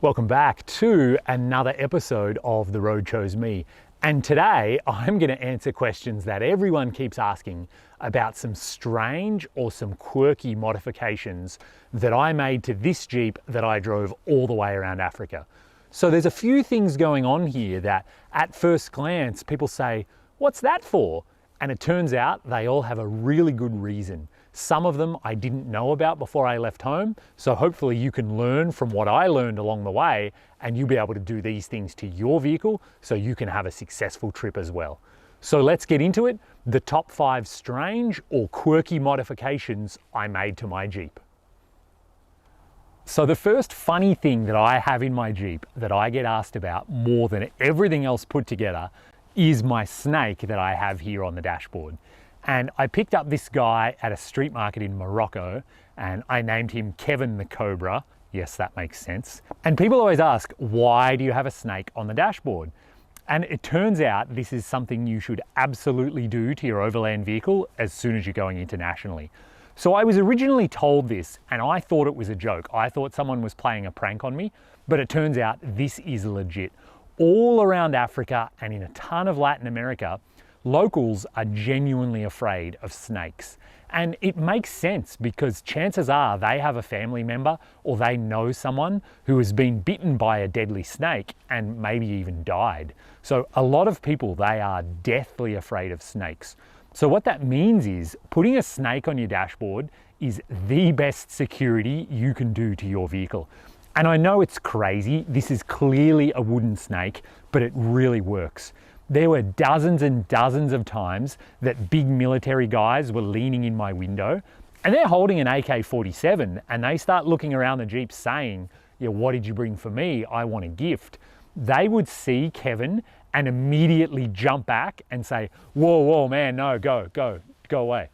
Welcome back to another episode of The Road Chose Me. And today I'm going to answer questions that everyone keeps asking about some strange or some quirky modifications that I made to this Jeep that I drove all the way around Africa. So there's a few things going on here that at first glance people say, what's that for? And it turns out they all have a really good reason. Some of them I didn't know about before I left home, so hopefully you can learn from what I learned along the way and you'll be able to do these things to your vehicle so you can have a successful trip as well. So let's get into it, the top 5 strange or quirky modifications I made to my Jeep. So the first funny thing that I have in my Jeep that I get asked about more than everything else put together is my snake that I have here on the dashboard. And I picked up this guy at a street market in Morocco and I named him Kevin the Cobra. Yes, that makes sense. And people always ask, why do you have a snake on the dashboard? And it turns out this is something you should absolutely do to your overland vehicle as soon as you're going internationally. So I was originally told this and I thought it was a joke. I thought someone was playing a prank on me, but it turns out this is legit. All around Africa and in a ton of Latin America, locals are genuinely afraid of snakes. And it makes sense because chances are they have a family member or they know someone who has been bitten by a deadly snake and maybe even died. So a lot of people, they are deathly afraid of snakes. So what that means is putting a snake on your dashboard is the best security you can do to your vehicle. And I know it's crazy, this is clearly a wooden snake, but it really works. There were dozens and dozens of times that big military guys were leaning in my window and they're holding an AK-47 and they start looking around the Jeep saying, yeah, what did you bring for me? I want a gift. They would see Kevin and immediately jump back and say, whoa, whoa, man, no, go away.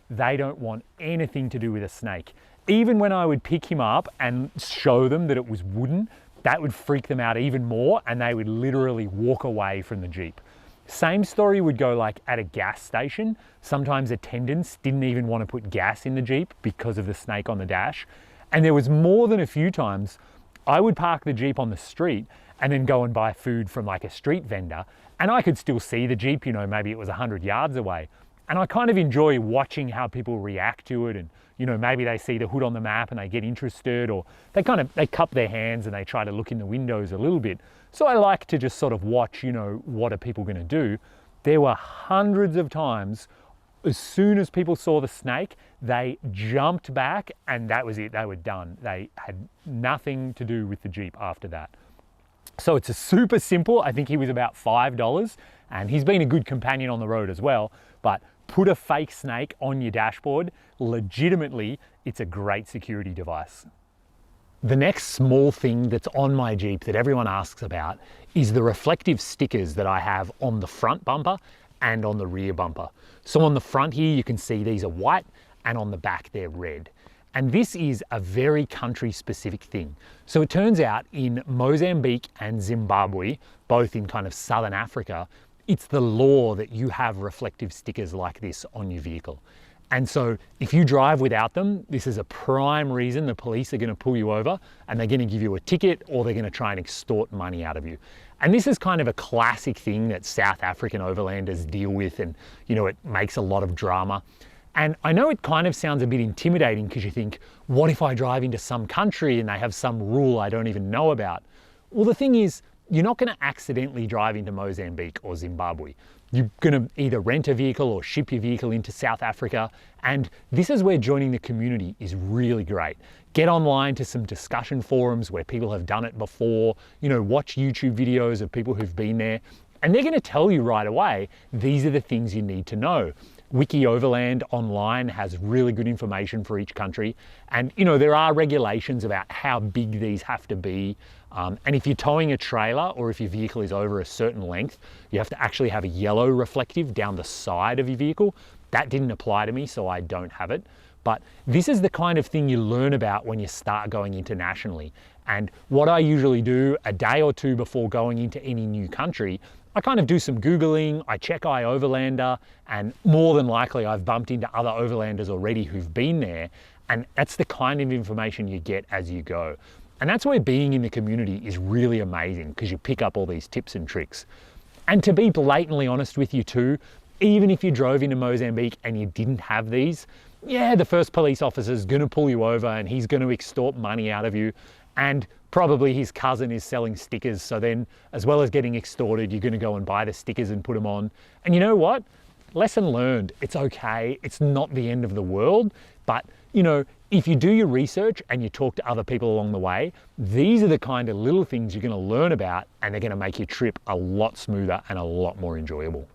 They don't want anything to do with a snake. Even when I would pick him up and show them that it was wooden, that would freak them out even more and they would literally walk away from the Jeep. Same story would go like at a gas station. Sometimes attendants didn't even want to put gas in the Jeep because of the snake on the dash. And there was more than a few times I would park the Jeep on the street and then go and buy food from like a street vendor and I could still see the Jeep, you know, maybe it was 100 yards away. And I kind of enjoy watching how people react to it and, you know, maybe they see the hood on the map and they get interested or they cup their hands and they try to look in the windows a little bit. So I like to just sort of watch, you know, what are people going to do? There were hundreds of times, as soon as people saw the snake, they jumped back and that was it, they were done. They had nothing to do with the Jeep after that. So it's a super simple, I think he was about $5 and he's been a good companion on the road as well, but put a fake snake on your dashboard, legitimately, it's a great security device. The next small thing that's on my Jeep that everyone asks about is the reflective stickers that I have on the front bumper and on the rear bumper. So on the front here, you can see these are white and on the back they're red. And this is a very country specific thing. So it turns out in Mozambique and Zimbabwe, both in kind of Southern Africa, it's the law that you have reflective stickers like this on your vehicle. And so if you drive without them, this is a prime reason the police are going to pull you over and they're going to give you a ticket or they're going to try and extort money out of you. And this is kind of a classic thing that South African overlanders deal with and, you know, it makes a lot of drama. And I know it kind of sounds a bit intimidating because you think, what if I drive into some country and they have some rule I don't even know about? Well, the thing is, you're not going to accidentally drive into Mozambique or Zimbabwe. You're going to either rent a vehicle or ship your vehicle into South Africa. And this is where joining the community is really great. Get online to some discussion forums where people have done it before, you know, watch YouTube videos of people who've been there, and they're going to tell you right away, these are the things you need to know. Wiki Overland online has really good information for each country. And, you know, there are regulations about how big these have to be. And if you're towing a trailer or if your vehicle is over a certain length, you have to actually have a yellow reflective down the side of your vehicle. That didn't apply to me, so I don't have it. But this is the kind of thing you learn about when you start going internationally. And what I usually do a day or two before going into any new country, I kind of do some Googling, I check iOverlander, and more than likely I've bumped into other overlanders already who've been there, and that's the kind of information you get as you go. And that's where being in the community is really amazing, because you pick up all these tips and tricks. And to be blatantly honest with you too, even if you drove into Mozambique and you didn't have these, yeah, the first police officer is going to pull you over and he's going to extort money out of you. And probably his cousin is selling stickers. So then, as well as getting extorted, you're going to go and buy the stickers and put them on. And you know what? Lesson learned. It's okay. It's not the end of the world. But, you know, if you do your research and you talk to other people along the way, these are the kind of little things you're going to learn about, and they're going to make your trip a lot smoother and a lot more enjoyable.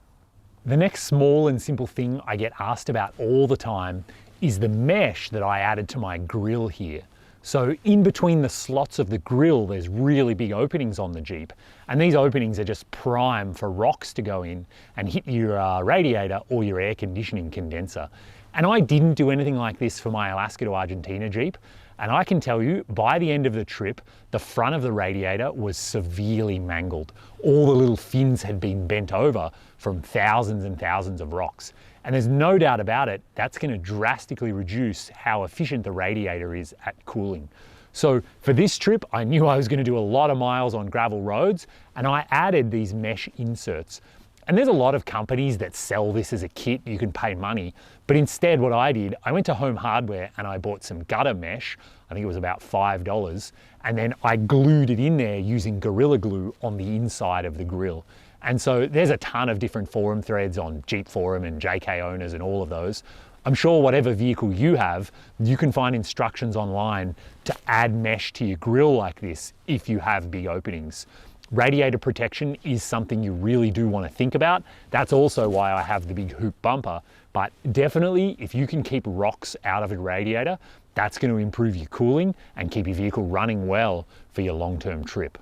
The next small and simple thing I get asked about all the time is the mesh that I added to my grill here. So in between the slots of the grill, there's really big openings on the Jeep. And these openings are just prime for rocks to go in and hit your radiator or your air conditioning condenser. And I didn't do anything like this for my Alaska to Argentina Jeep. And I can tell you, by the end of the trip, the front of the radiator was severely mangled. All the little fins had been bent over from thousands and thousands of rocks. And there's no doubt about it, that's going to drastically reduce how efficient the radiator is at cooling. So for this trip, I knew I was going to do a lot of miles on gravel roads, and I added these mesh inserts. And there's a lot of companies that sell this as a kit, you can pay money. But instead what I did, I went to Home Hardware and I bought some gutter mesh. I think it was about $5. And then I glued it in there using Gorilla Glue on the inside of the grill. And so there's a ton of different forum threads on Jeep Forum and JK Owners and all of those. I'm sure whatever vehicle you have, you can find instructions online to add mesh to your grill like this if you have big openings. Radiator protection is something you really do want to think about. That's also why I have the big hoop bumper. But definitely, if you can keep rocks out of a radiator, that's going to improve your cooling and keep your vehicle running well for your long-term trip.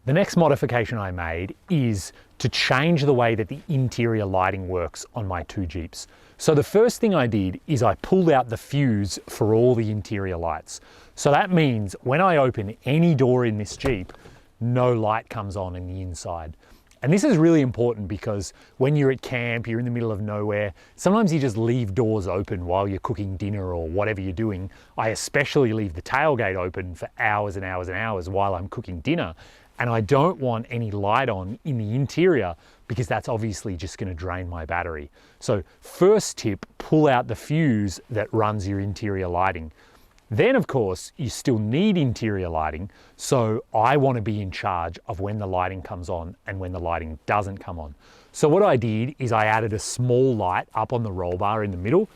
The next modification I made is to change the way that the interior lighting works on my two Jeeps. So the first thing I did is I pulled out the fuse for all the interior lights. So that means when I open any door in this Jeep, no light comes on in the inside. And this is really important because when you're at camp, you're in the middle of nowhere, sometimes you just leave doors open while you're cooking dinner or whatever you're doing. I especially leave the tailgate open for hours and hours and hours while I'm cooking dinner. And I don't want any light on in the interior because that's obviously just going to drain my battery. So first tip, pull out the fuse that runs your interior lighting. Then of course, you still need interior lighting, so I want to be in charge of when the lighting comes on and when the lighting doesn't come on. So what I did is I added a small light up on the roll bar in the middle,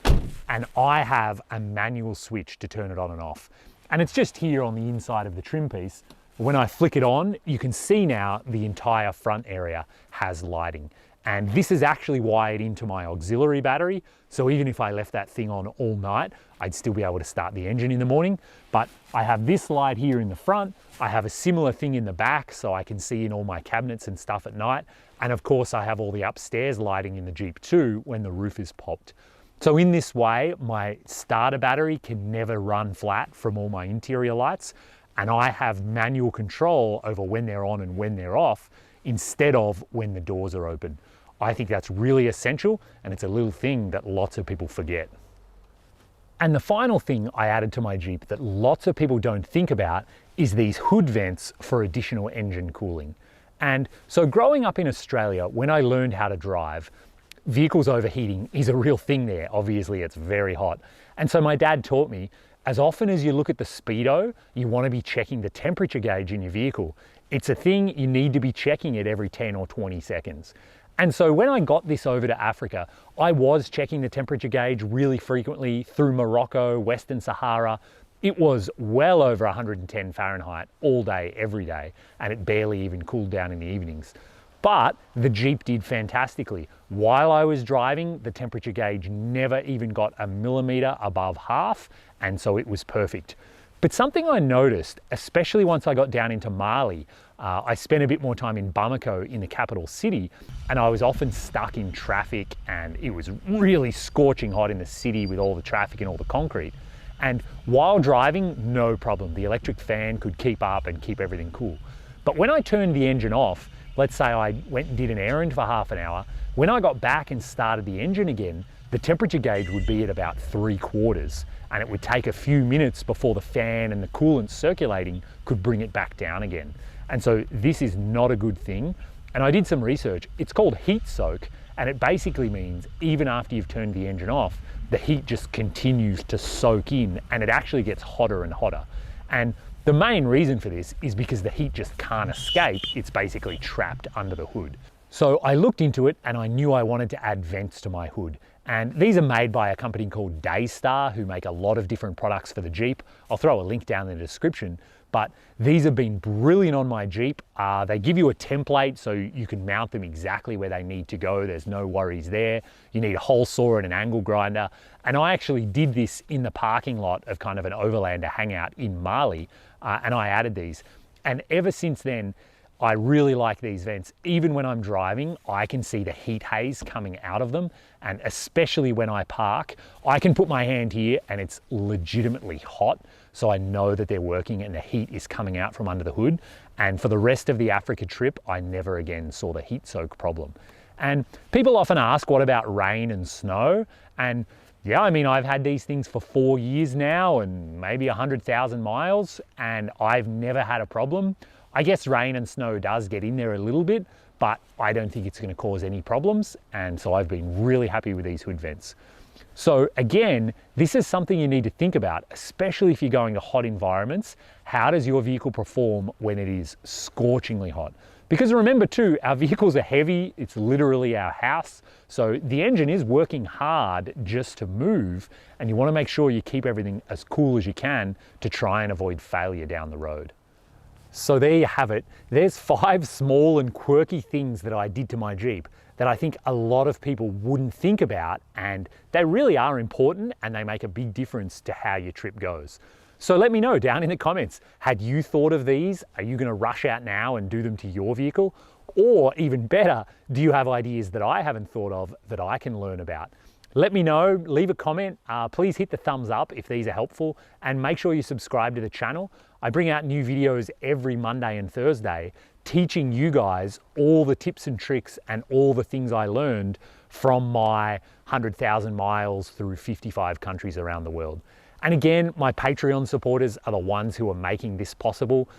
and I have a manual switch to turn it on and off. And it's just here on the inside of the trim piece. When I flick it on, you can see now the entire front area has lighting. And this is actually wired into my auxiliary battery. So even if I left that thing on all night, I'd still be able to start the engine in the morning. But I have this light here in the front. I have a similar thing in the back so I can see in all my cabinets and stuff at night. And of course I have all the upstairs lighting in the Jeep too when the roof is popped. So in this way, my starter battery can never run flat from all my interior lights. And I have manual control over when they're on and when they're off instead of when the doors are open. I think that's really essential, and it's a little thing that lots of people forget. And the final thing I added to my Jeep that lots of people don't think about is these hood vents for additional engine cooling. And so growing up in Australia, when I learned how to drive, vehicles overheating is a real thing there. Obviously, it's very hot. And so my dad taught me, as often as you look at the speedo, you want to be checking the temperature gauge in your vehicle. It's a thing you need to be checking it every 10 or 20 seconds. And so when I got this over to Africa, I was checking the temperature gauge really frequently through Morocco, Western Sahara. It was well over 110 Fahrenheit all day, every day, and it barely even cooled down in the evenings. But the Jeep did fantastically. While I was driving, the temperature gauge never even got a millimeter above half, and so it was perfect. But something I noticed, especially once I got down into Mali, I spent a bit more time in Bamako in the capital city, and I was often stuck in traffic, and it was really scorching hot in the city with all the traffic and all the concrete. And while driving, no problem. The electric fan could keep up and keep everything cool. But when I turned the engine off, let's say I went and did an errand for half an hour, when I got back and started the engine again, the temperature gauge would be at about 3/4. and it would take a few minutes before the fan and the coolant circulating could bring it back down again. And so this is not a good thing. And I did some research. It's called heat soak, and it basically means even after you've turned the engine off, the heat just continues to soak in, and it actually gets hotter and hotter. And the main reason for this is because the heat just can't escape. It's basically trapped under the hood. So I looked into it and I knew I wanted to add vents to my hood. And these are made by a company called Daystar, who make a lot of different products for the Jeep. I'll throw a link down in the description, but these have been brilliant on my Jeep. They give you a template so you can mount them exactly where they need to go. There's no worries there. You need a hole saw and an angle grinder. And I actually did this in the parking lot of kind of an Overlander hangout in Mali, and I added these. And ever since then, I really like these vents. Even when I'm driving, I can see the heat haze coming out of them. And especially when I park, I can put my hand here and it's legitimately hot. So I know that they're working and the heat is coming out from under the hood. And for the rest of the Africa trip, I never again saw the heat soak problem. And people often ask, what about rain and snow? And yeah, I mean, I've had these things for 4 years now and maybe 100,000 miles, and I've never had a problem. I guess rain and snow does get in there a little bit, but I don't think it's going to cause any problems. And so I've been really happy with these hood vents. So again, this is something you need to think about, especially if you're going to hot environments. How does your vehicle perform when it is scorchingly hot? Because remember too, our vehicles are heavy. It's literally our house. So the engine is working hard just to move, and you want to make sure you keep everything as cool as you can to try and avoid failure down the road. So there you have it. There's 5 small and quirky things that I did to my Jeep that I think a lot of people wouldn't think about, and they really are important and they make a big difference to how your trip goes. So let me know down in the comments, had you thought of these? Are you going to rush out now and do them to your vehicle? Or even better, do you have ideas that I haven't thought of that I can learn about? Let me know, leave a comment. Please hit the thumbs up if these are helpful, and make sure you subscribe to the channel. I bring out new videos every Monday and Thursday, teaching you guys all the tips and tricks and all the things I learned from my 100,000 miles through 55 countries around the world. And again, my Patreon supporters are the ones who are making this possible.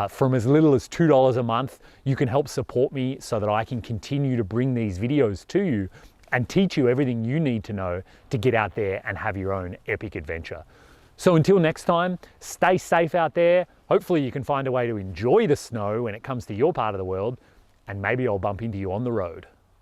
From as little as $2 a month, you can help support me so that I can continue to bring these videos to you and teach you everything you need to know to get out there and have your own epic adventure. So until next time, stay safe out there. Hopefully you can find a way to enjoy the snow when it comes to your part of the world, and maybe I'll bump into you on the road.